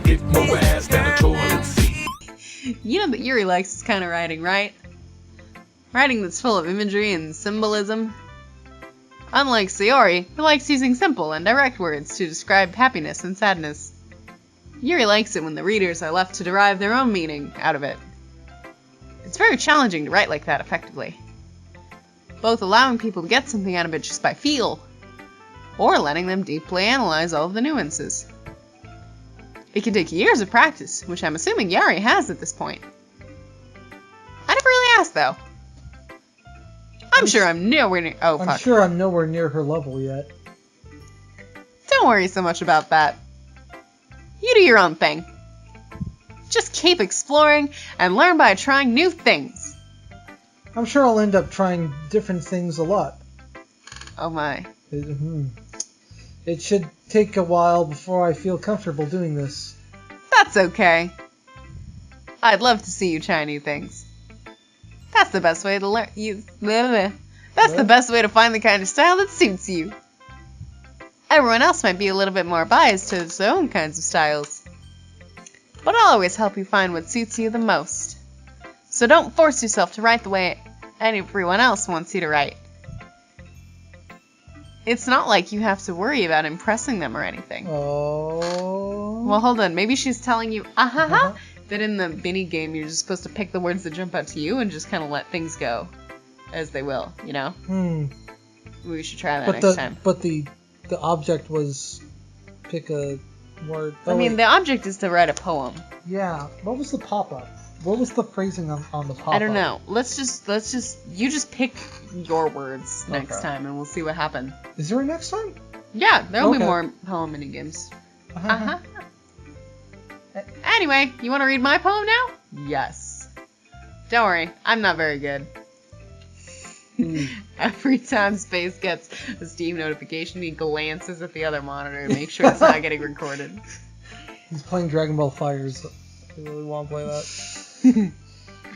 get more ass than a toilet seat. You know that Yuri likes this kind of writing, right? Writing that's full of imagery and symbolism. Unlike Sayori, who likes using simple and direct words to describe happiness and sadness. Yuri likes it when the readers are left to derive their own meaning out of it. It's very challenging to write like that effectively. Both allowing people to get something out of it just by feel, or letting them deeply analyze all of the nuances. It can take years of practice, which I'm assuming Yuri has at this point. I never really asked, though. I'm sure I'm nowhere near... Oh, fuck. I'm sure I'm nowhere near her level yet. Don't worry so much about that. You do your own thing. Just keep exploring and learn by trying new things. I'm sure I'll end up trying different things a lot. Oh my. It should take a while before I feel comfortable doing this. That's okay. I'd love to see you try new things. That's the best way to learn. That's the best way to find the kind of style that suits you. Everyone else might be a little bit more biased to their own kinds of styles. But I'll always help you find what suits you the most. So don't force yourself to write the way everyone else wants you to write. It's not like you have to worry about impressing them or anything. Oh. Well, hold on. Maybe she's telling you, that in the mini game you're just supposed to pick the words that jump out to you and just kind of let things go as they will, you know? We should try that next time. But the object was pick a word. I mean, the object is to write a poem. Yeah. What was the pop-up? What was the phrasing on the pop-up? I don't know. You just pick your words next time and we'll see what happens. Is there a next time? Yeah, there'll be more poem mini games. Anyway, you want to read my poem now? Yes. Don't worry, I'm not very good. Every time Space gets a Steam notification, he glances at the other monitor to make sure it's not getting recorded. He's playing Dragon Ball FighterZ. I really want to play that.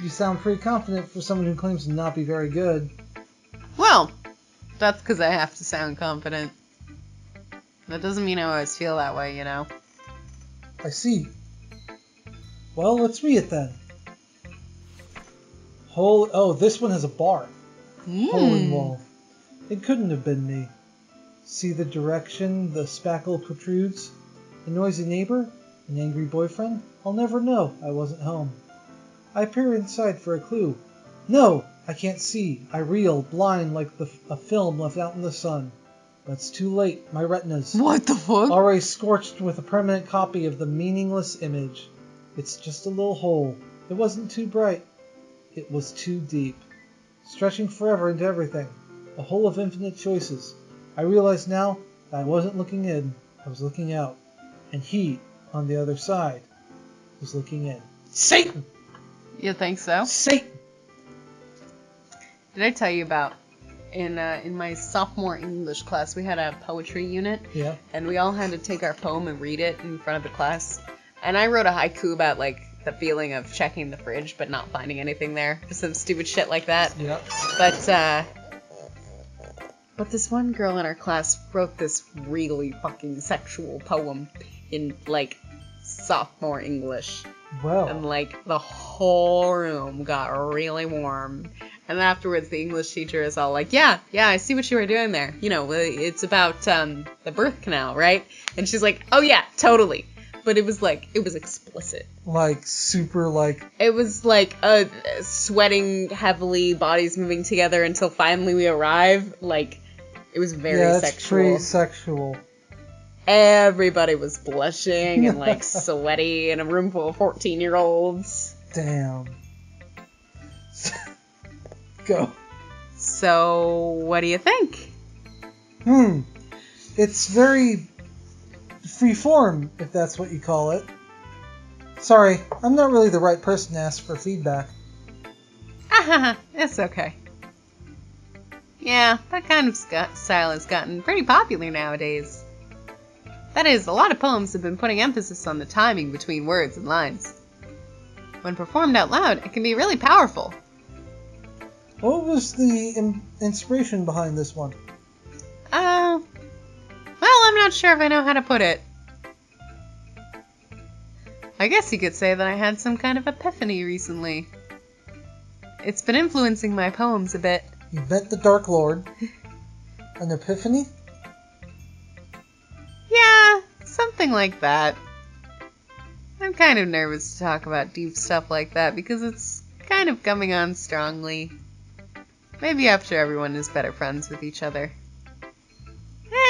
You sound pretty confident for someone who claims to not be very good. Well, that's because I have to sound confident. That doesn't mean I always feel that way, you know? I see. Well, let's read it then. Oh, this one has a bar. Hole in wall. It couldn't have been me. See the direction the spackle protrudes? A noisy neighbor? An angry boyfriend? I'll never know. I wasn't home. I peer inside for a clue. No! I can't see. I reel, blind like a film left out in the sun. But it's too late. My retinas. What the fuck? Already scorched with a permanent copy of the meaningless image. It's just a little hole. It wasn't too bright. It was too deep. Stretching forever into everything. A hole of infinite choices. I realize now that I wasn't looking in. I was looking out. And he, on the other side, was looking in. Satan! You think so? Satan! Did I tell you about in my sophomore English class we had a poetry unit? Yeah. And we all had to take our poem and read it in front of the class. And I wrote a haiku about like the feeling of checking the fridge but not finding anything there. Some stupid shit like that. Yeah. But this one girl in our class wrote this really fucking sexual poem in like sophomore English. Well. And like the whole room got really warm. And then afterwards the English teacher is all like, yeah, I see what you were doing there. You know, it's about the birth canal, right? And she's like, oh yeah, totally. But it was explicit. Like, super, like... It was like sweating heavily, bodies moving together until finally we arrive. Like, it was very sexual. Yeah, it's pretty sexual. Everybody was blushing and, like, sweaty in a room full of 14-year-olds. Damn. Go. So, what do you think? It's very... freeform, if that's what you call it. Sorry, I'm not really the right person to ask for feedback. It's okay. Yeah, that kind of style has gotten pretty popular nowadays. That is, a lot of poems have been putting emphasis on the timing between words and lines. When performed out loud, it can be really powerful. What was the inspiration behind this one? Well, I'm not sure if I know how to put it. I guess you could say that I had some kind of epiphany recently. It's been influencing my poems a bit. You met the Dark Lord. An epiphany? Yeah, something like that. I'm kind of nervous to talk about deep stuff like that because it's kind of coming on strongly. Maybe after everyone is better friends with each other.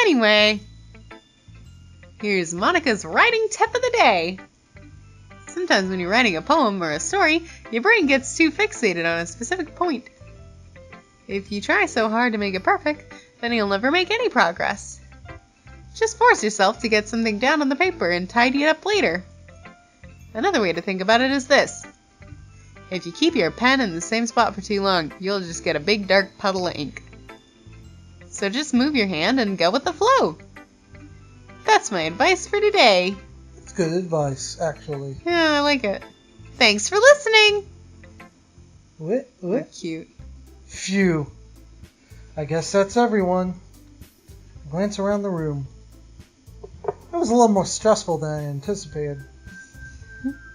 Anyway, here's Monica's writing tip of the day. Sometimes when you're writing a poem or a story, your brain gets too fixated on a specific point. If you try so hard to make it perfect, then you'll never make any progress. Just force yourself to get something down on the paper and tidy it up later. Another way to think about it is this. If you keep your pen in the same spot for too long, you'll just get a big dark puddle of ink. So just move your hand and go with the flow. That's my advice for today. It's good advice, actually. Yeah, I like it. Thanks for listening. What? Cute. Phew. I guess that's everyone. Glance around the room. It was a little more stressful than I anticipated.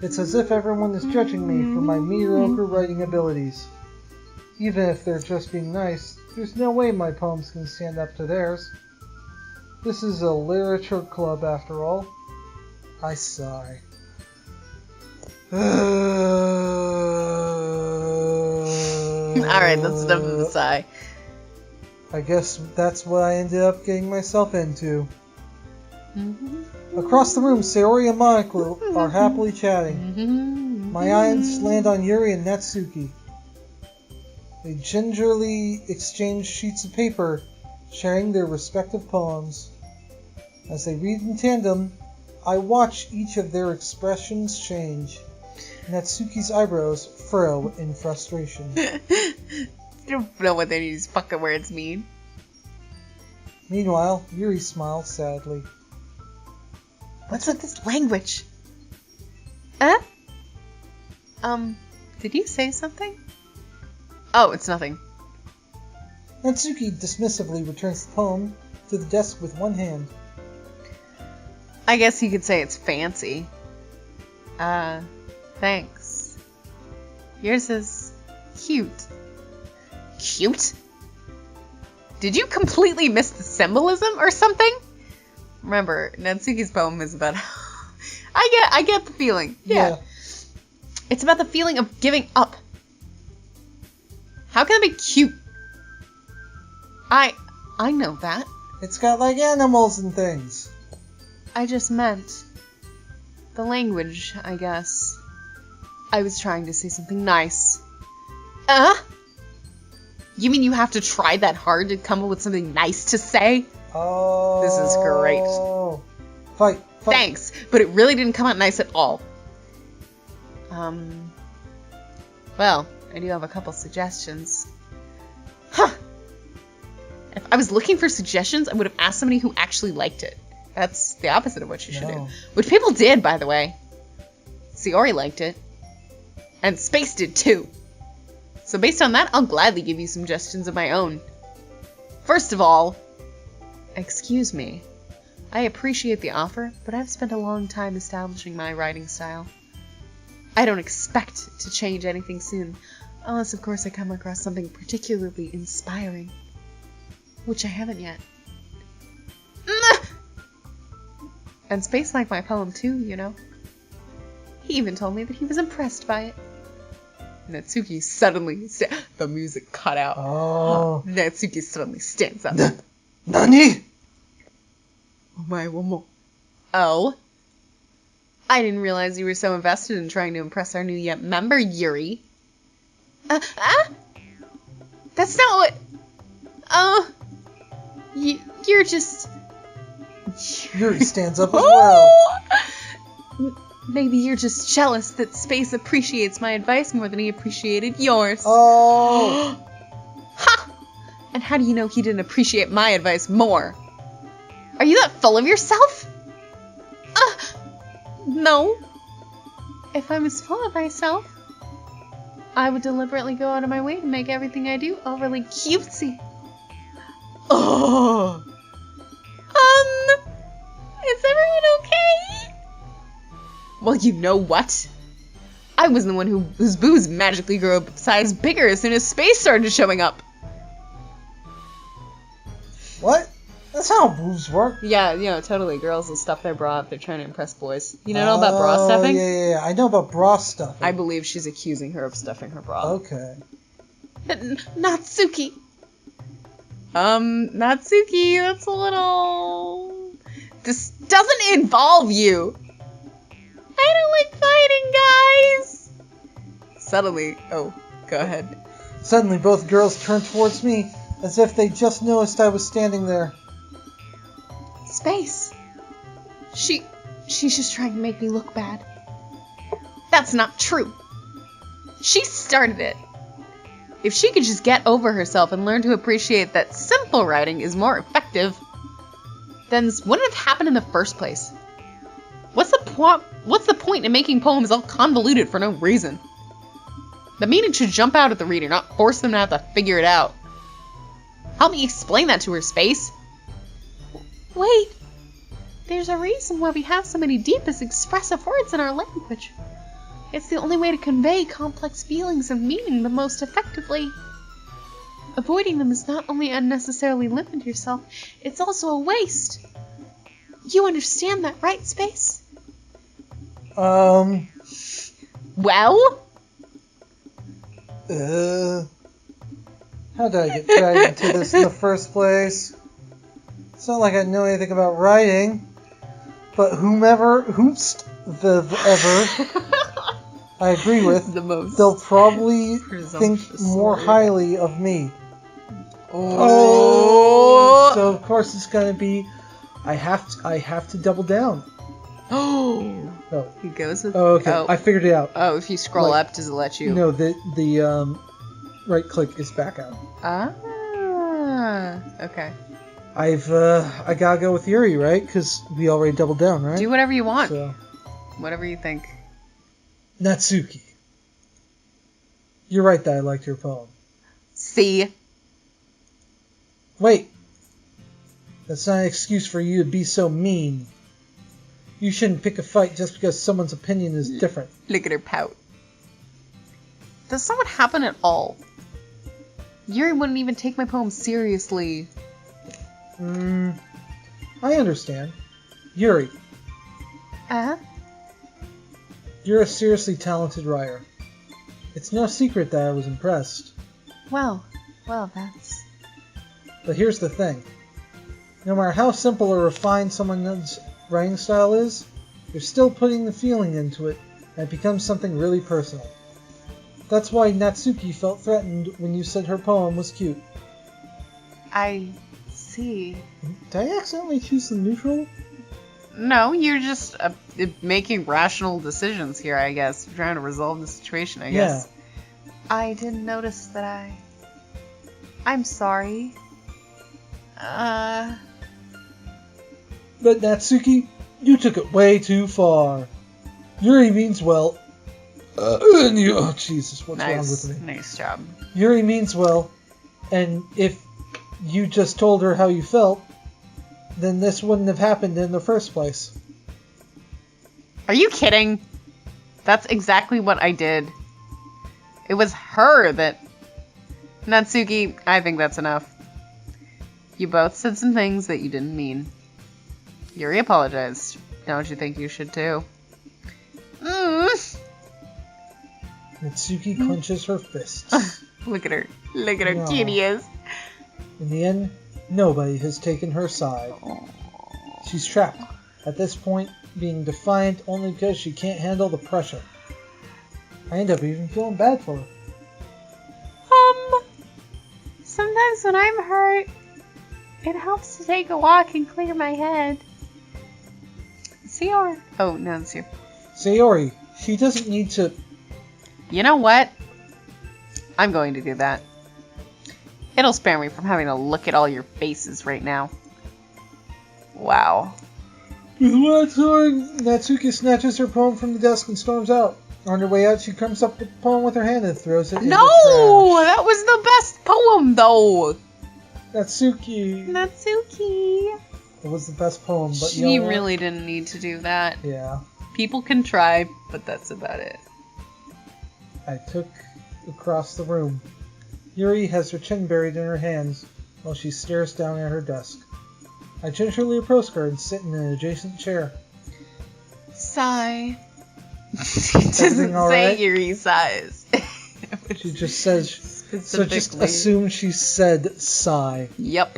It's as if everyone is judging me for my mediocre writing abilities. Even if they're just being nice, there's no way my poems can stand up to theirs. This is a literature club after all. I sigh. Alright, that's enough of the sigh. I guess that's what I ended up getting myself into. Across the room, Sayori and Monica are happily chatting. My eyes land on Yuri and Natsuki. They gingerly exchange sheets of paper, sharing their respective poems. As they read in tandem, I watch each of their expressions change. Natsuki's eyebrows furrow in frustration. I don't know what these fucking words mean. Meanwhile, Yuri smiles sadly. What's with this language? Did you say something? Oh, it's nothing. Natsuki dismissively returns the poem to the desk with one hand. I guess you could say it's fancy. Thanks. Yours is cute. Cute? Did you completely miss the symbolism or something? Remember, Natsuki's poem is about I get the feeling. Yeah. It's about the feeling of giving up. How can it be cute? I know that. It's got like animals and things. I just meant the language, I guess. I was trying to say something nice. You mean you have to try that hard to come up with something nice to say? Oh. This is great. Fight. Thanks, but it really didn't come out nice at all. Well, I do have a couple suggestions. If I was looking for suggestions, I would have asked somebody who actually liked it. That's the opposite of what you should do. Which people did, by the way. Sayori liked it. And Space did too. So based on that, I'll gladly give you suggestions of my own. First of all, excuse me. I appreciate the offer, but I've spent a long time establishing my writing style. I don't expect to change anything soon, unless of course I come across something particularly inspiring. Which I haven't yet. And Space liked my poem too, you know. He even told me that he was impressed by it. Natsuki suddenly... the music cut out. Oh. Natsuki suddenly stands up. Nani? Omae wa mo. Oh? I didn't realize you were so invested in trying to impress our new member, Yuri. That's not what... You're just... Yuri stands up as well. Maybe you're just jealous that Space appreciates my advice more than he appreciated yours. Oh! Ha! And how do you know he didn't appreciate my advice more? Are you that full of yourself? No. If I was full of myself, I would deliberately go out of my way to make everything I do overly cutesy. Oh! Is everyone okay? Well, you know what? I was the one whose boobs magically grew a size bigger as soon as space started showing up. What? That's how boobs work. Yeah, totally. Girls will stuff their bra if they're trying to impress boys. You know about bra stuffing? Yeah. I know about bra stuffing. I believe she's accusing her of stuffing her bra. Okay. Natsuki. Natsuki, that's a little... This doesn't involve you. I don't like fighting, guys. Suddenly... Oh, go ahead. Suddenly, both girls turned towards me as if they just noticed I was standing there. Space. She's just trying to make me look bad. That's not true. She started it. If she could just get over herself and learn to appreciate that simple writing is more effective, then this wouldn't have happened in the first place. What's the point in making poems all convoluted for no reason? The meaning should jump out at the reader, not force them to have to figure it out. Help me explain that to her, Space. Wait, there's a reason why we have so many deepest expressive words in our language. It's the only way to convey complex feelings and meaning the most effectively. Avoiding them is not only unnecessarily limit yourself, it's also a waste. You understand that, right, Space? Well? How did I get dragged into this in the first place? It's not like I know anything about writing, but whomst the ever I agree with, they'll probably think more highly of me. Oh. So of course it's gonna be, I have to double down. Oh. Oh. He goes with. Oh, okay. I figured it out. Oh, if you scroll up, does it let you? No, the right click is back out. Ah. Okay. I gotta go with Yuri, right? Because we already doubled down, right? Do whatever you want. So. Whatever you think. Natsuki. You're right that I liked your poem. See? Wait. That's not an excuse for you to be so mean. You shouldn't pick a fight just because someone's opinion is different. Look at her pout. Does that happen at all? Yuri wouldn't even take my poem seriously. I understand. Yuri. You're a seriously talented writer. It's no secret that I was impressed. Well, that's... But here's the thing. No matter how simple or refined someone's writing style is, you're still putting the feeling into it, and it becomes something really personal. That's why Natsuki felt threatened when you said her poem was cute. I see. Did I accidentally choose the neutral? No, you're just making rational decisions here, I guess. You're trying to resolve the situation, I guess. I didn't notice that I'm sorry. But Natsuki, you took it way too far. Yuri means well. Oh, Jesus, what's wrong with me? Nice job. Yuri means well, and if you just told her how you felt, then this wouldn't have happened in the first place. Are you kidding? That's exactly what I did. It was her that... Natsuki, I think that's enough. You both said some things that you didn't mean. Yuri apologized. Don't you think you should too? Natsuki clenches her fists. Look at her. Look at her cutie is. In the end, nobody has taken her side. She's trapped, at this point, being defiant only because she can't handle the pressure. I end up even feeling bad for her. Sometimes when I'm hurt, it helps to take a walk and clear my head. Sayori. Oh, no, it's you. Sayori, she doesn't need to... You know what? I'm going to do that. It'll spare me from having to look at all your faces right now. Wow. With one sword, Natsuki snatches her poem from the desk and storms out. On her way out, she comes up with the poem with her hand and throws it in the trash. No! That was the best poem, though! Natsuki. It was the best poem, but she really didn't need to do that. Yeah. People can try, but that's about it. I took across the room. Yuri has her chin buried in her hands while she stares down at her desk. I gingerly approach her and sit in an adjacent chair. Sigh. She doesn't all say right? Yuri sighs. She just says, so just Specifically. assume she said sigh. Yep.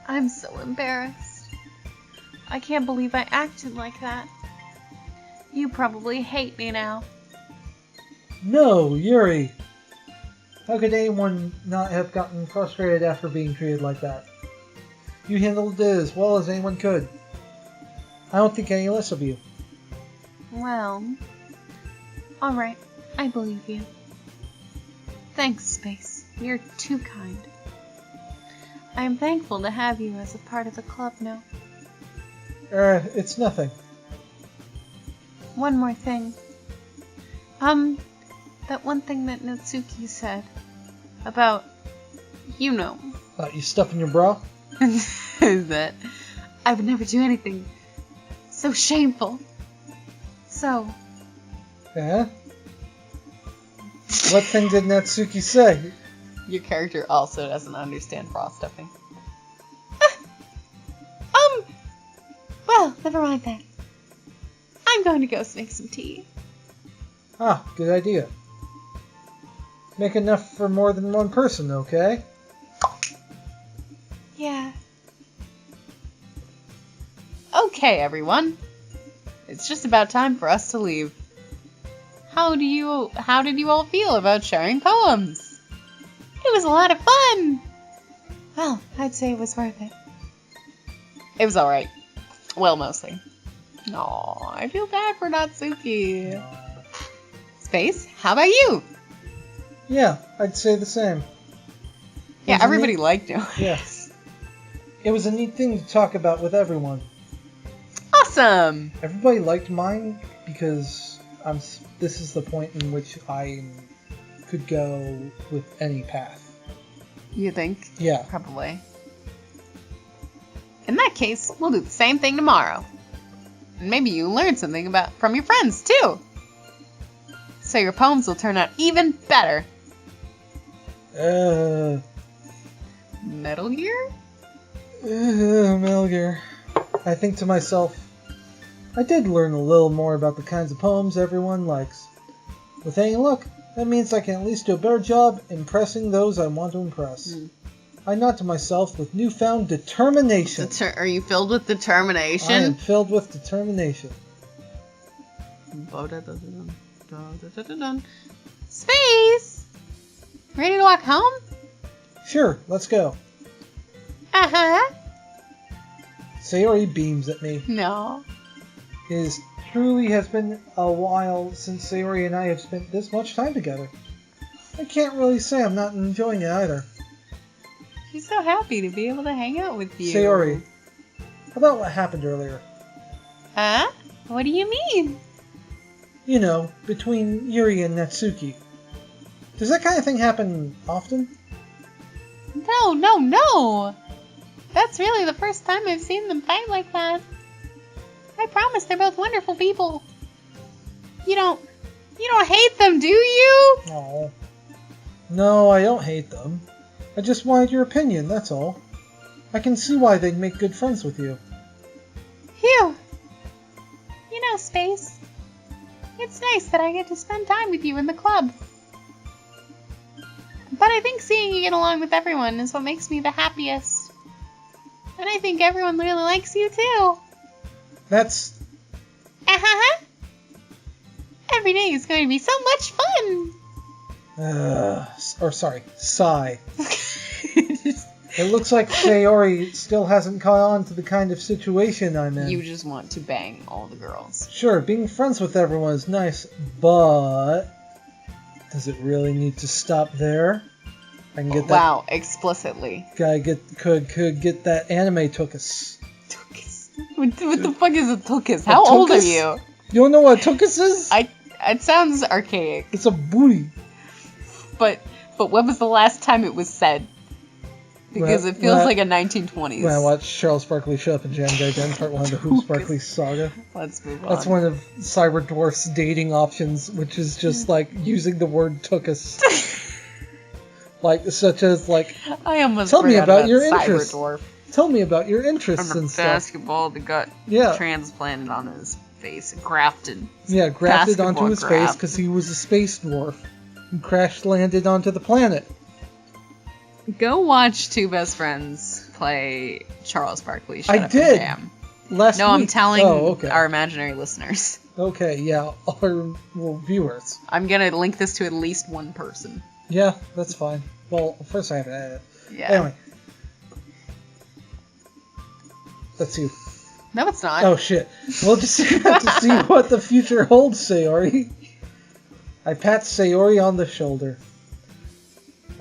I'm so embarrassed. I can't believe I acted like that. You probably hate me now. No, Yuri! How could anyone not have gotten frustrated after being treated like that? You handled it as well as anyone could. I don't think any less of you. Well, alright, I believe you. Thanks, Space. You're too kind. I am thankful to have you as a part of the club now. It's nothing. One more thing. That one thing that Natsuki said about, you know, About you stuffing your bra? is that I would never do anything so shameful. So, Yeah? What thing did Natsuki say? your character also doesn't understand bra stuffing. Well, never mind that. I'm going to go make some tea. Ah, good idea. Make enough for more than one person, okay? Yeah. Okay, everyone. It's just about time for us to leave. How did you all feel about sharing poems? It was a lot of fun. Well, I'd say it was worth it. It was alright. Well, mostly. Aw, I feel bad for Natsuki. Space, how about you? Yeah, I'd say the same. Yeah, Was it everybody neat? liked you. Yes. It was a neat thing to talk about with everyone. Awesome! Everybody liked mine because this is the point in which I could go with any path. You think? Yeah. Probably. In that case, we'll do the same thing tomorrow. And maybe you learn something from your friends, too. So your poems will turn out even better. Metal Gear? Metal Gear. I think to myself, I did learn a little more about the kinds of poems everyone likes. With any luck, that means I can at least do a better job impressing those I want to impress. I nod to myself with newfound determination. Are you filled with I am determination? filled with determination. Space! Ready to walk home? Sure, let's go. Uh-huh. Sayori beams at me. No. It truly has been a while since Sayori and I have spent this much time together. I can't really say I'm not enjoying it either. She's so happy to be able to hang out with you. Sayori, how about what happened earlier? Huh? What do you mean? You know, between Yuri and Natsuki. Does that kind of thing happen often? No. That's really the first time I've seen them fight like that. I promise they're both wonderful people. You don't hate them, do you? Oh. No, I don't hate them. I just wanted your opinion, that's all. I can see why they'd make good friends with you. Phew. You know, Space, it's nice that I get to spend time with you in the club. But I think seeing you get along with everyone is what makes me the happiest. And I think everyone really likes you too. That's... Uh-huh. Every day is going to be so much fun. Sigh. It looks like Sayori still hasn't caught on to the kind of situation I'm in. You just want to bang all the girls. Sure, being friends with everyone is nice, but... does it really need to stop there? I can get that... Wow, explicitly. Could get that anime tookus. What the fuck is a tuchus? How old are tuchus? you? You don't know what a tukus is? It sounds archaic. It's a booty. But when was the last time it was said? Because it feels like a 1920s. When I watched Charles Barkley Show Up and Jam Again, Part 1 of the Who's Barkley Saga. Let's move on. That's one of Cyber Dwarf's dating options, which is just like using the word "tookus." Like, such as like, I almost tell me forgot about your Cyber interests. Dwarf. Tell me about your interests From and the stuff. basketball that got transplanted on his face, grafted. Yeah, grafted onto Basketball his face graft. because he was a space dwarf who crash landed onto the planet. Go watch two best friends play Charles Barkley. Shut I Up did. And Jam. Last No, I'm week- telling Oh, okay. our imaginary listeners. Okay, yeah, our viewers. I'm gonna link this to at least one person. Yeah, that's fine. Well, first I have to edit. Yeah. Anyway. That's you. No, it's not. Oh, shit. We'll just have to see what the future holds, Sayori. I pat Sayori on the shoulder.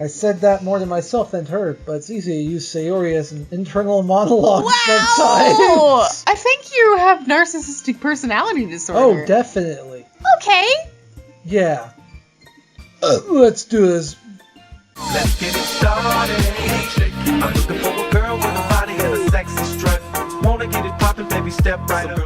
I said that more to myself than to her, but it's easy to use Sayori as an internal monologue Wow! sometimes. I think you have narcissistic personality disorder. Oh, definitely. Okay. Yeah. Let's do this. Let's get it started. I'm looking for a girl with a body and a sexy strut. Wanna get it poppin', baby, step right up.